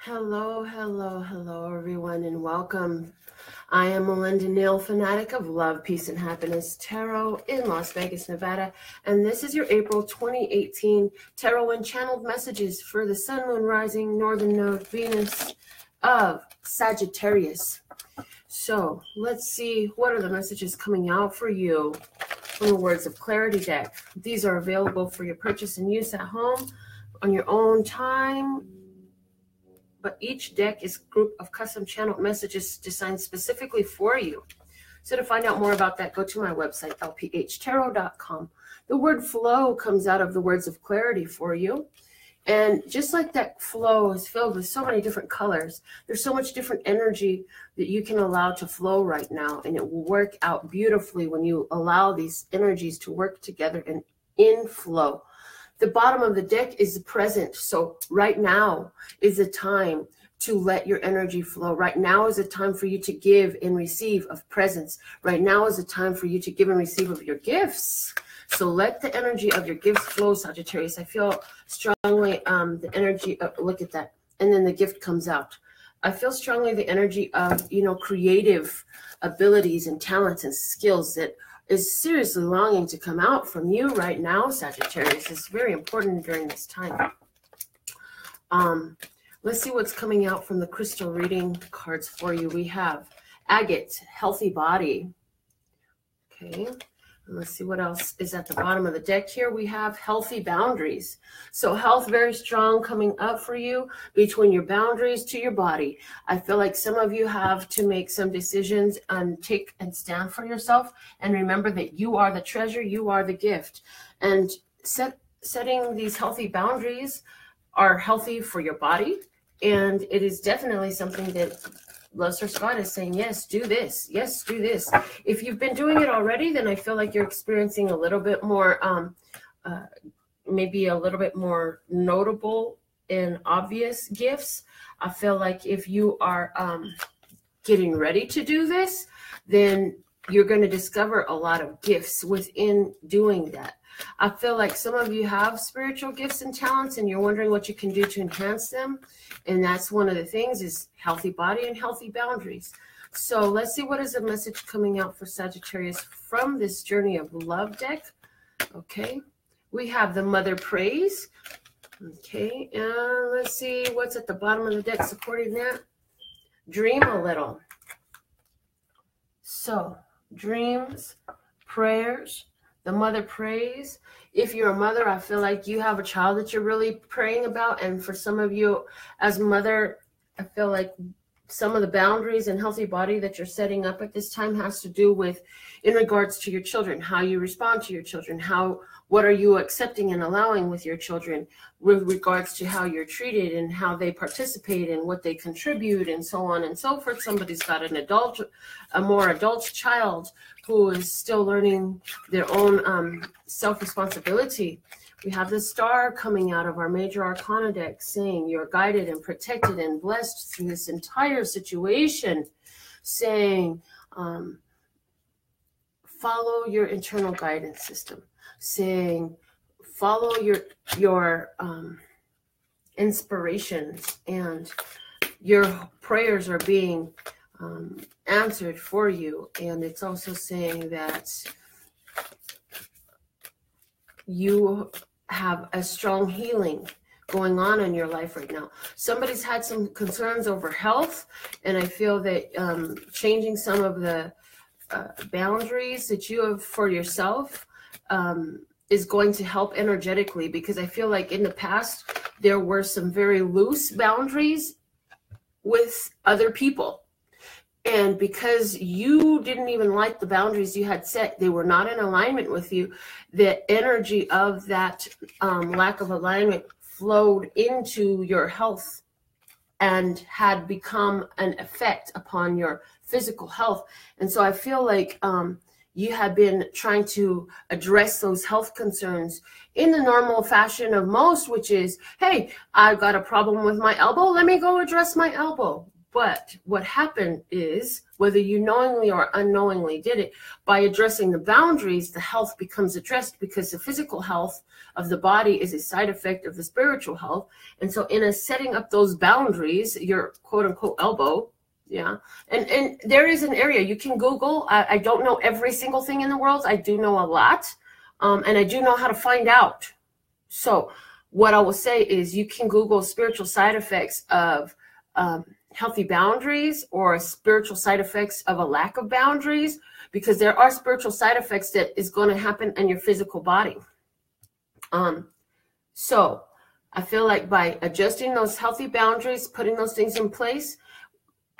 Hello, everyone, and welcome. I am Melinda, NailFanatic of Love, Peace, and Happiness Tarot in Las Vegas, Nevada, and this is your April 2018 Tarot and Channeled Messages for the Sun, Moon, Rising, Northern Node, Venus of Sagittarius. So let's see, what are the messages coming out for you from the Words of Clarity deck. These are available for your purchase and use at home on your own time. But each deck is a group of custom channeled messages designed specifically for you. So to find out more about that, go to my website, LPHtarot.com. The word flow comes out of the Words of Clarity for you. And just like that flow is filled with so many different colors, there's so much different energy that you can allow to flow right now. And it will work out beautifully when you allow these energies to work together and in flow. The bottom of the deck is the present. So right now is a time to let your energy flow. Right now is a time for you to give and receive of presents. Right now is a time for you to give and receive of your gifts. So let the energy of your gifts flow, Sagittarius. I feel strongly the energy of, look at that. And then the gift comes out. I feel strongly the energy of, creative abilities and talents and skills that is seriously longing to come out from you right now, Sagittarius. It's very important during this time. Let's see what's coming out from the crystal reading cards for you. We have agate, healthy body. Okay. And let's see what else is at the bottom of the deck here. We have healthy boundaries. So health very strong coming up for you between your boundaries to your body. I feel like some of you have to make some decisions and take and stand for yourself. And remember that you are the treasure, you are the gift. And setting these healthy boundaries are healthy for your body. And it is definitely something that Lesser Scott is saying, yes, do this. Yes, do this. If you've been doing it already, then I feel like you're experiencing a little bit more, maybe a little bit more notable and obvious gifts. I feel like if you are getting ready to do this, then you're going to discover a lot of gifts within doing that. I feel like some of you have spiritual gifts and talents and you're wondering what you can do to enhance them. And that's one of the things is healthy body and healthy boundaries. So let's see what is a message coming out for Sagittarius from this Journey of Love deck. Okay. We have the Mother Praise. Okay. And let's see what's at the bottom of the deck supporting that. Dream a little. So dreams, prayers, the Mother Praise. If you're a mother, I feel like you have a child that you're really praying about. And for some of you as mother, I feel like some of the boundaries and healthy body that you're setting up at this time has to do with in regards to your children, how you respond to your children, what are you accepting and allowing with your children with regards to how you're treated and how they participate and what they contribute and so on and so forth. Somebody's got a more adult child who is still learning their own self-responsibility. We have the Star coming out of our Major Arcana deck saying you're guided and protected and blessed through this entire situation, saying follow your internal guidance system, saying follow your inspirations, and your prayers are being answered for you. And it's also saying that you have a strong healing going on in your life right now. Somebody's had some concerns over health, and I feel that changing some of the boundaries that you have for yourself is going to help energetically, because I feel like in the past there were some very loose boundaries with other people. And because you didn't even like the boundaries you had set, they were not in alignment with you, the energy of that lack of alignment flowed into your health and had become an effect upon your physical health. And so I feel like you have been trying to address those health concerns in the normal fashion of most, which is, hey, I've got a problem with my elbow. Let me go address my elbow. But what happened is, whether you knowingly or unknowingly did it, by addressing the boundaries, the health becomes addressed, because the physical health of the body is a side effect of the spiritual health. And so in a setting up those boundaries, your quote unquote elbow, yeah. And there is an area you can Google. I don't know every single thing in the world. I do know a lot. And I do know how to find out. So what I will say is, you can Google spiritual side effects of healthy boundaries, or spiritual side effects of a lack of boundaries, because there are spiritual side effects that is going to happen in your physical body. So I feel like by adjusting those healthy boundaries, putting those things in place,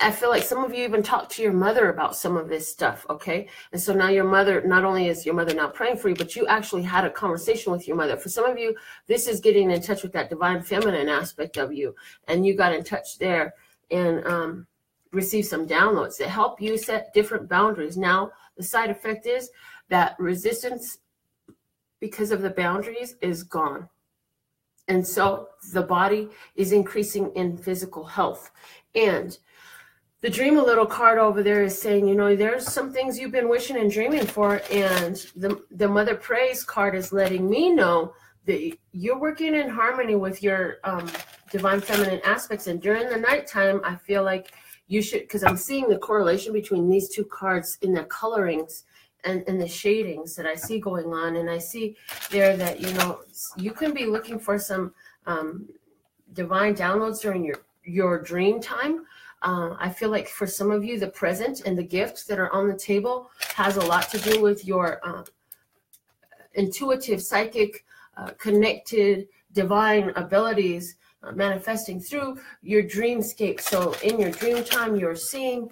I feel like some of you even talked to your mother about some of this stuff, okay? And so now your mother, not only is your mother now praying for you, but you actually had a conversation with your mother. For some of you, this is getting in touch with that divine feminine aspect of you, and you got in touch there and receive some downloads that help you set different boundaries. Now, the side effect is that resistance because of the boundaries is gone. And so the body is increasing in physical health. And the Dream a Little card over there is saying, you know, there's some things you've been wishing and dreaming for. And the Mother Praise card is letting me know that you're working in harmony with your divine feminine aspects. And during the nighttime, I feel like you should, because I'm seeing the correlation between these two cards in the colorings and the shadings that I see going on. And I see there that, you know, you can be looking for some divine downloads during your dream time. I feel like for some of you, the present and the gifts that are on the table has a lot to do with your intuitive, psychic, connected, divine abilities manifesting through your dreamscape. So in your dream time, you're seeing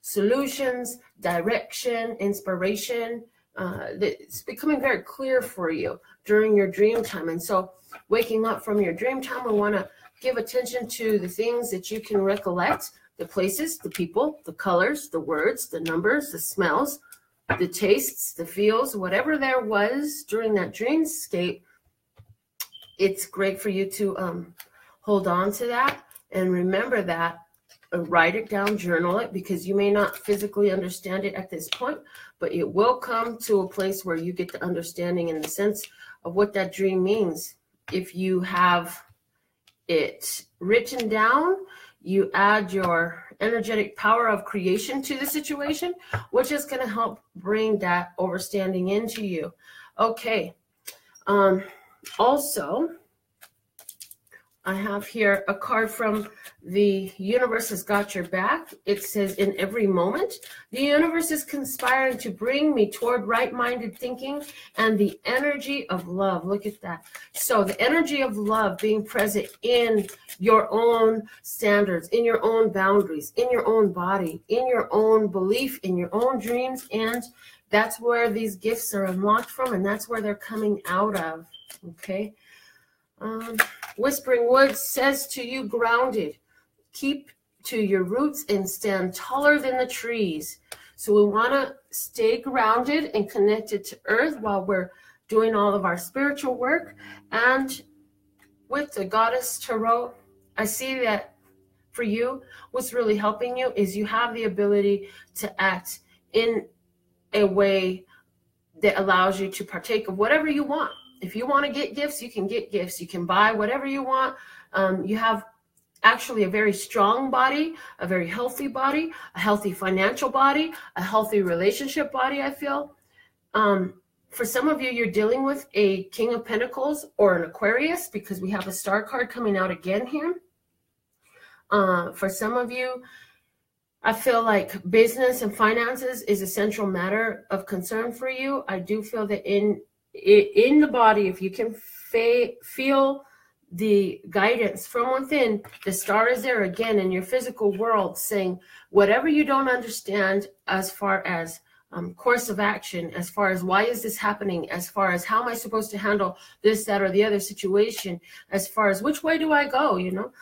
solutions, direction, inspiration. It's becoming very clear for you during your dream time. And so waking up from your dream time, we want to give attention to the things that you can recollect, the places, the people, the colors, the words, the numbers, the smells, the tastes, the feels, whatever there was during that dreamscape. It's great for you to hold on to that and remember that. Write it down, journal it, because you may not physically understand it at this point, but it will come to a place where you get the understanding and the sense of what that dream means. If you have it written down, you add your energetic power of creation to the situation, which is going to help bring that understanding into you. Okay. Also, I have here a card from the universe has got your back. It says, in every moment, the universe is conspiring to bring me toward right-minded thinking and the energy of love. Look at that. So the energy of love being present in your own standards, in your own boundaries, in your own body, in your own belief, in your own dreams. And that's where these gifts are unlocked from, and that's where they're coming out of. Okay. Whispering Woods says to you, grounded, keep to your roots and stand taller than the trees. So we want to stay grounded and connected to earth while we're doing all of our spiritual work. And with the Goddess Tarot, I see that for you, what's really helping you is you have the ability to act in a way that allows you to partake of whatever you want. If you want to get gifts, you can get gifts. You can buy whatever you want. You have actually a very strong body, a very healthy body, a healthy financial body, a healthy relationship body, I feel. For some of you, you're dealing with a King of Pentacles or an Aquarius, because we have a star card coming out again here. For some of you, I feel like business and finances is a central matter of concern for you. I do feel that in the body, if you can feel the guidance from within, the star is there again in your physical world saying, whatever you don't understand as far as course of action, as far as why is this happening, as far as how am I supposed to handle this, that, or the other situation, as far as which way do I go, you know,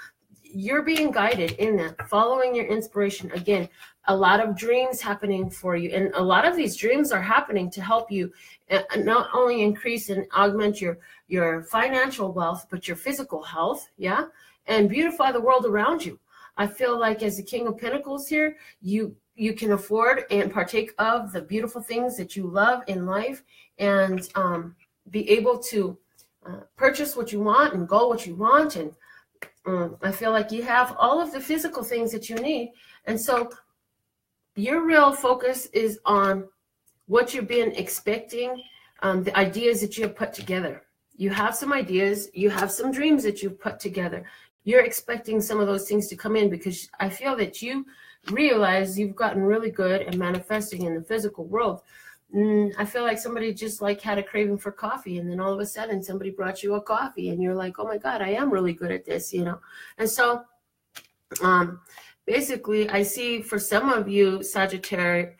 you're being guided in that, following your inspiration. Again, a lot of dreams happening for you. And a lot of these dreams are happening to help you not only increase and augment your financial wealth, but your physical health, yeah, and beautify the world around you. I feel like as the King of Pentacles here, you can afford and partake of the beautiful things that you love in life, and be able to purchase what you want and go what you want. And I feel like you have all of the physical things that you need. And so your real focus is on what you've been expecting, the ideas that you have put together. You have some ideas, you have some dreams that you've put together. You're expecting some of those things to come in, because I feel that you realize you've gotten really good at manifesting in the physical world. I feel like somebody just like had a craving for coffee, and then all of a sudden somebody brought you a coffee and you're like, oh my God, I am really good at this, you know? And so basically I see for some of you Sagittari,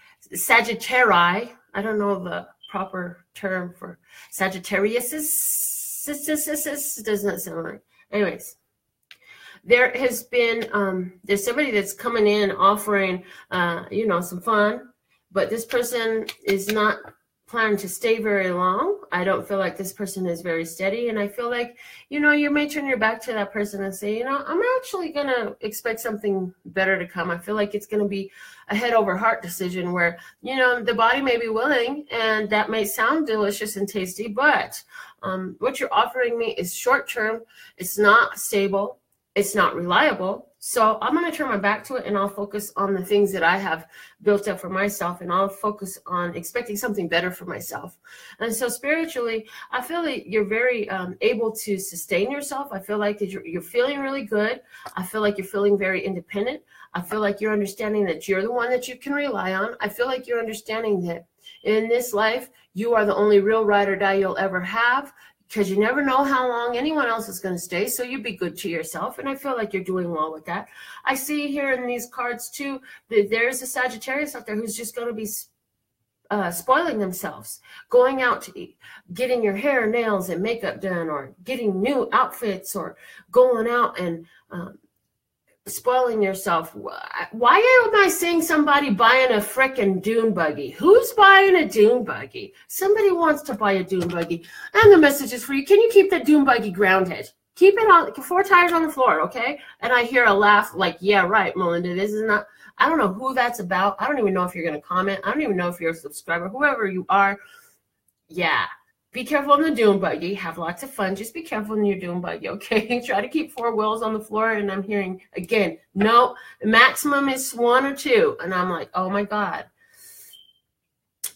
I don't know the proper term for Sagittarius, does not sound right. Anyways, there has been, there's somebody that's coming in offering, you know, some fun, but this person is not planning to stay very long. I don't feel like this person is very steady. And I feel like, you know, you may turn your back to that person and say, you know, I'm actually going to expect something better to come. I feel like it's going to be a head over heart decision where, you know, the body may be willing and that may sound delicious and tasty, but what you're offering me is short term. It's not stable. It's not reliable. So I'm going to turn my back to it, and I'll focus on the things that I have built up for myself, and I'll focus on expecting something better for myself. And so spiritually, I feel that you're very able to sustain yourself. I feel like that you're feeling really good. I feel like you're feeling very independent. I feel like you're understanding that you're the one that you can rely on. I feel like you're understanding that in this life, you are the only real ride or die you'll ever have, because you never know how long anyone else is going to stay. So you be good to yourself. And I feel like you're doing well with that. I see here in these cards too, that there's a Sagittarius out there who's just going to be spoiling themselves, going out to eat, getting your hair, nails, and makeup done, or getting new outfits, or going out and spoiling yourself. Why am I seeing somebody buying a frickin' dune buggy? Who's buying a dune buggy? Somebody wants to buy a dune buggy. And the message is for you. Can you keep that dune buggy grounded? Keep it on 4 tires on the floor, okay? And I hear a laugh like, yeah, right, Melinda, this is not, I don't know who that's about. I don't even know if you're going to comment. I don't even know if you're a subscriber. Whoever you are, yeah. Be careful on the dune buggy. Have lots of fun. Just be careful in your dune buggy, okay? Try to keep 4 wheels on the floor. And I'm hearing, again, no, the maximum is 1 or 2. And I'm like, oh, my God.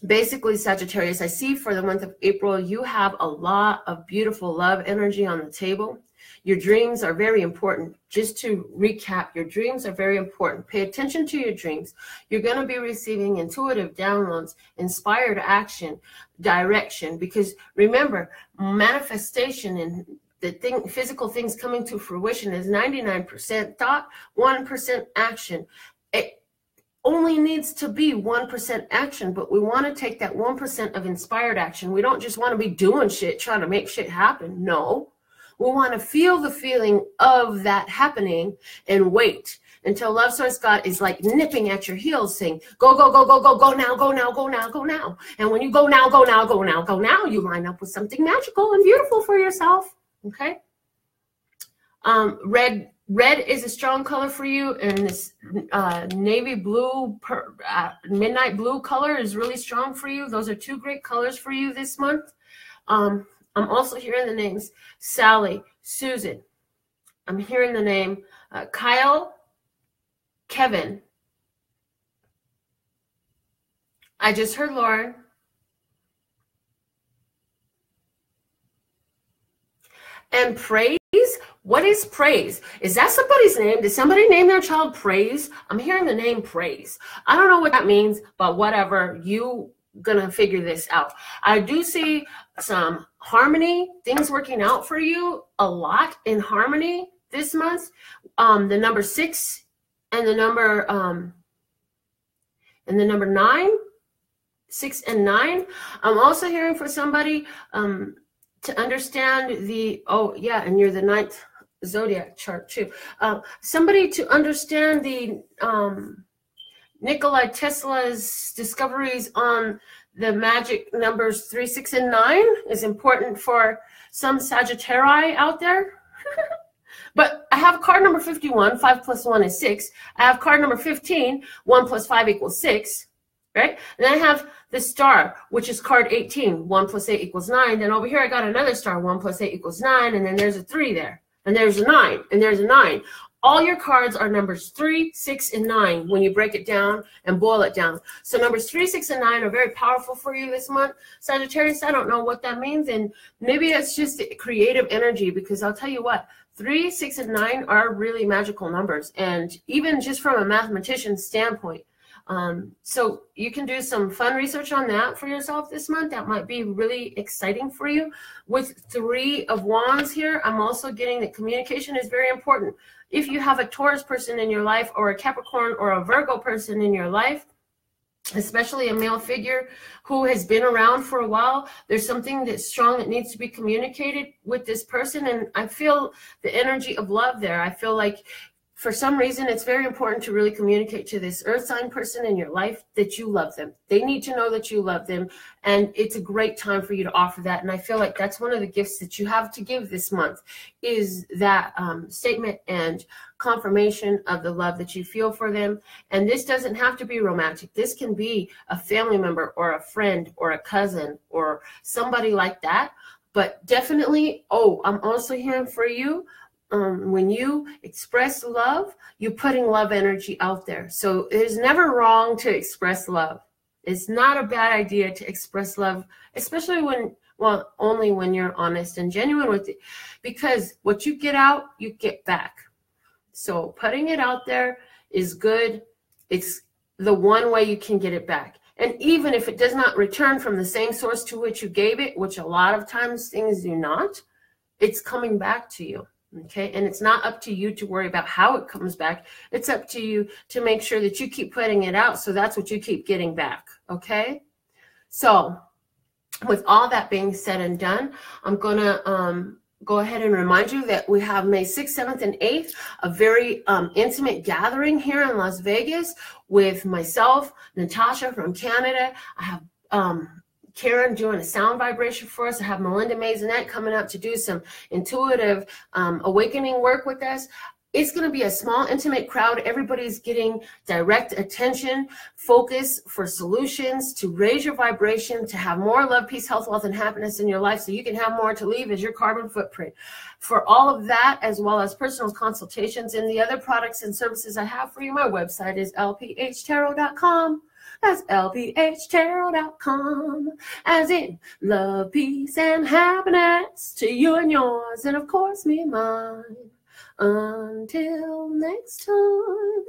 Basically, Sagittarius, I see for the month of April, you have a lot of beautiful love energy on the table. Your dreams are very important. Just to recap, your dreams are very important. Pay attention to your dreams. You're going to be receiving intuitive downloads, inspired action, direction, because remember, manifestation and physical things coming to fruition is 99% thought, 1% action. It only needs to be 1% action, but we want to take that 1% of inspired action. We don't just want to be doing shit, trying to make shit happen. No. We want to feel the feeling of that happening and wait until Love Source God is like nipping at your heels saying, go, go, go, go, go, go now, go now, go now, go now. And when you go now, go now, go now, go now, you line up with something magical and beautiful for yourself. Okay. Red is a strong color for you, and this navy blue, midnight blue color is really strong for you. Those are 2 great colors for you this month. I'm also hearing the names Sally, Susan. I'm hearing the name Kyle, Kevin. I just heard Lauren. And Praise. What is Praise? Is that somebody's name? Did somebody name their child Praise? I'm hearing the name Praise. I don't know what that means, but whatever. You gonna figure this out. I do see some harmony, things working out for you a lot in harmony this month. The number 6 and the number 9, 6 and 9. I'm also hearing for somebody to understand the, oh yeah, and you're the 9th zodiac chart too. Somebody to understand the Nikola Tesla's discoveries on the magic numbers 3, 6, and 9 is important for some Sagittarii out there. But I have card number 51, 5 plus 1 is 6. I have card number 15, 1 plus 5 equals 6, right? And then I have the star, which is card 18, 1 plus 8 equals 9. Then over here I got another star, 1 plus 8 equals 9, and then there's a 3 there. And there's a 9, and there's a 9. All your cards are numbers 3, 6, and 9 when you break it down and boil it down. So numbers 3, 6, and 9 are very powerful for you this month. Sagittarius, I don't know what that means, and maybe it's just creative energy, because I'll tell you what, 3, 6, and 9 are really magical numbers, and even just from a mathematician's standpoint. So you can do some fun research on that for yourself this month. That might be really exciting for you. With 3 of Wands here, I'm also getting that communication is very important. If you have a Taurus person in your life, or a Capricorn or a Virgo person in your life, especially a male figure who has been around for a while, there's something that's strong that needs to be communicated with this person. And I feel the energy of love there. I feel like for some reason, it's very important to really communicate to this earth sign person in your life that you love them. They need to know that you love them. And it's a great time for you to offer that. And I feel like that's one of the gifts that you have to give this month, is that statement and confirmation of the love that you feel for them. And this doesn't have to be romantic. This can be a family member or a friend or a cousin or somebody like that. But definitely, I'm also hearing for you, when you express love, you're putting love energy out there. So it is never wrong to express love. It's not a bad idea to express love, especially only when you're honest and genuine with it, because what you get out, you get back. So putting it out there is good. It's the one way you can get it back. And even if it does not return from the same source to which you gave it, which a lot of times things do not, it's coming back to you. Okay, and it's not up to you to worry about how it comes back. It's up to you to make sure that you keep putting it out, so that's what you keep getting back. Okay, so with all that being said and done, I'm gonna go ahead and remind you that we have May 6th, 7th, and 8th, a very intimate gathering here in Las Vegas with myself, Natasha from Canada. I have Karen doing a sound vibration for us. I have Melinda coming up to do some intuitive awakening work with us. It's going to be a small, intimate crowd. Everybody's getting direct attention, focus for solutions to raise your vibration, to have more love, peace, health, wealth, and happiness in your life, so you can have more to leave as your carbon footprint. For all of that, as well as personal consultations and the other products and services I have for you, my website is LPHtarot.com. That's LPHtarot.com, as in love, peace, and happiness to you and yours, and of course me and mine. Until next time.